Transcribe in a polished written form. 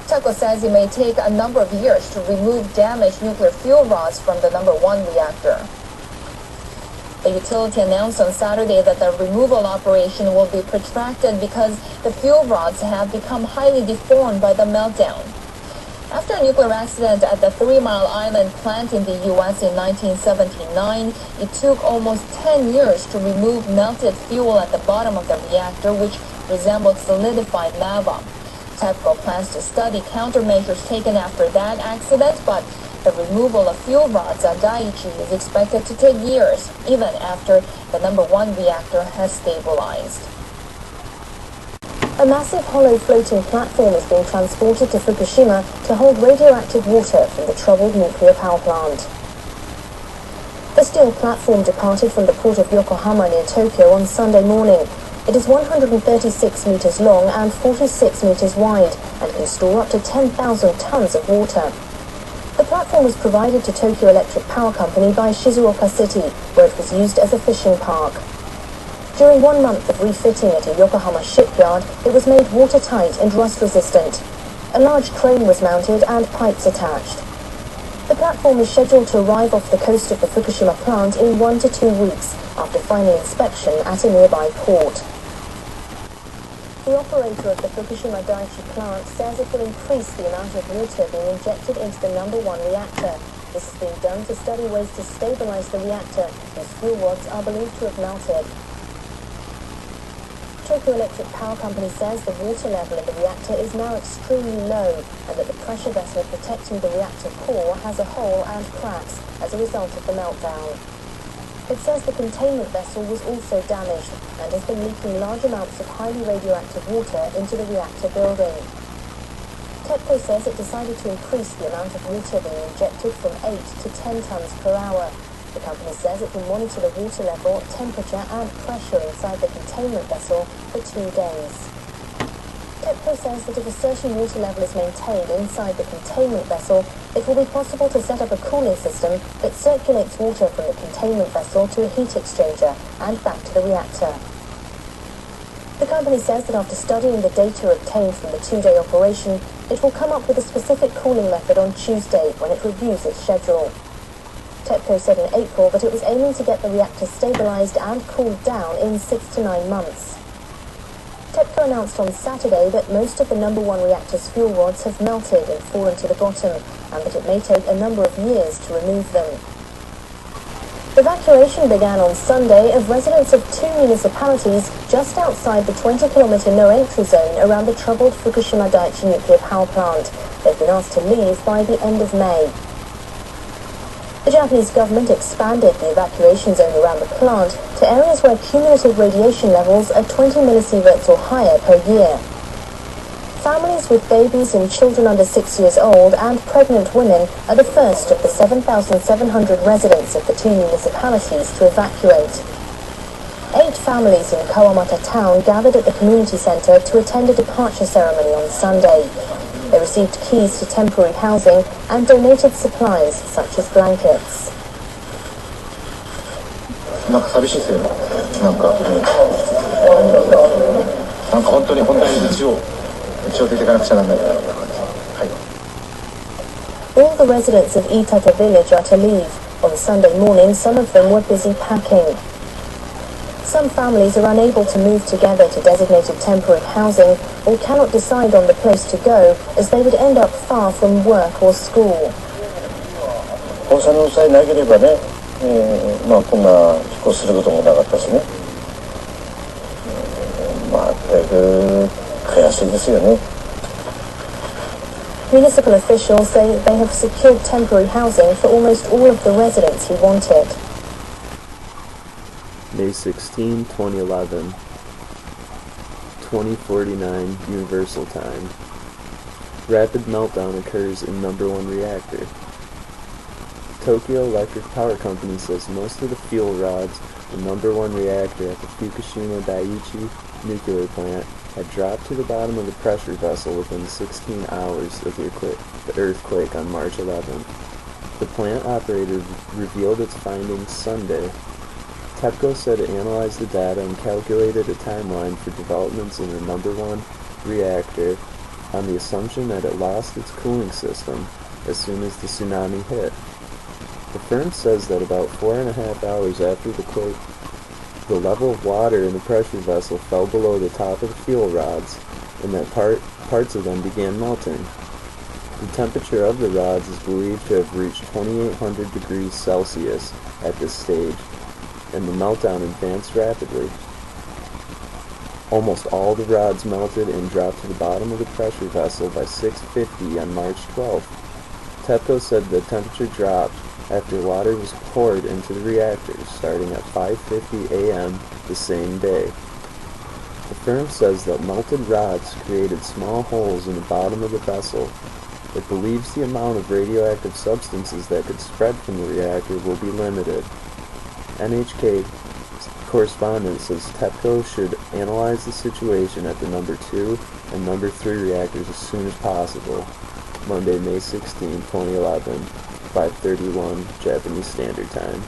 Tepco says it may take a number of years to remove damaged nuclear fuel rods from the number 1 reactor. The utility announced on Saturday that the removal operation will be protracted because the fuel rods have become highly deformed by the meltdown. After a nuclear accident at the 3 Mile Island plant in the U.S. in 1979, it took almost 10 years to remove melted fuel at the bottom of the reactor, which resembled solidified lava. Tepco plans to study countermeasures taken after that accident, but the removal of fuel rods at Daiichi is expected to take years, even after the number 1 reactor has stabilized. A massive hollow floating platform is being transported to Fukushima to hold radioactive water from the troubled nuclear power plant. The steel platform departed from the port of Yokohama near Tokyo on Sunday morning. It is 136 meters long and 46 meters wide and can store up to 10,000 tons of water. The platform was provided to Tokyo Electric Power Company by Shizuoka City, where it was used as a fishing park. During 1 month of refitting at a Yokohama shipyard, it was made watertight and rust-resistant. A large crane was mounted and pipes attached. The platform is scheduled to arrive off the coast of the Fukushima plant in 1 to 2 weeks after final inspection at a nearby port. The operator of the Fukushima Daiichi plant says it will increase the amount of water being injected into the number 1 reactor. This is being done to study ways to stabilize the reactor, whose fuel rods are believed to have melted. Tokyo Electric Power Company says the water level in the reactor is now extremely low and that the pressure vessel protecting the reactor core has a hole and cracks as a result of the meltdown. It says the containment vessel was also damaged and has been leaking large amounts of highly radioactive water into the reactor building. Tepco says it decided to increase the amount of water being injected from 8 to 10 tons per hour. The company says it will monitor the water level, temperature and pressure inside the containment vessel for 2 days. Tepco says that if a certain water level is maintained inside the containment vessel, it will be possible to set up a cooling system that circulates water from the containment vessel to a heat exchanger and back to the reactor. The company says that after studying the data obtained from the 2-day operation, it will come up with a specific cooling method on Tuesday when it reviews its schedule. Tepco said in April that it was aiming to get the reactor stabilized and cooled down in 6 to 9 months. Tepco announced on Saturday that most of the number 1 reactor's fuel rods have melted and fallen to the bottom, and that it may take a number of years to remove them. Evacuation began on Sunday of residents of 2 municipalities just outside the 20-kilometer no-entry zone around the troubled Fukushima Daiichi nuclear power plant. They've been asked to leave by the end of May. The Japanese government expanded the evacuation zone around the plant to areas where cumulative radiation levels are 20 millisieverts or higher per year. Families with babies and children under 6 years old and pregnant women are the first of the 7,700 residents of the 2 municipalities to evacuate. 8 families in Kawamata town gathered at the community center to attend a departure ceremony on Sunday. They received keys to temporary housing and donated supplies such as blankets. なんか寂しいですよね。なんか本当に一応出ていかなくちゃならないから。はい。All the residents of Itata village are to leave. On Sunday morning, some of them were busy packing. Some families are unable to move together to designated temporary housing or cannot decide on the place to go as they would end up far from work or school. 放射能さえなければね、こんな飛行することもなかったしね。だいぶ悔しいですよね。Municipal officials say they have secured temporary housing for almost all of the residents who want it. May 16, 2011, 20:49 Universal Time. Rapid meltdown occurs in number 1 reactor. Tokyo Electric Power Company says most of the fuel rods in number 1 reactor at the Fukushima Daiichi nuclear plant had dropped to the bottom of the pressure vessel within 16 hours of the earthquake on March 11th. The plant operator revealed its findings Sunday. Tepco said it analyzed the data and calculated a timeline for developments in the number 1 reactor on the assumption that it lost its cooling system as soon as the tsunami hit. The firm says that about 4.5 hours after the quake, the level of water in the pressure vessel fell below the top of the fuel rods, and that parts of them began melting. The temperature of the rods is believed to have reached 2,800 degrees Celsius at this stage, and the meltdown advanced rapidly. Almost all the rods melted and dropped to the bottom of the pressure vessel by 6:50 on March 12th. Tepco said the temperature dropped after water was poured into the reactors starting at 5:50 a.m. the same day. The firm says that melted rods created small holes in the bottom of the vessel. It believes the amount of radioactive substances that could spread from the reactor will be limited. NHK correspondent says Tepco should analyze the situation at the number 2 and number 3 reactors as soon as possible. Monday, May 16, 2011, 5:31 Japanese Standard Time.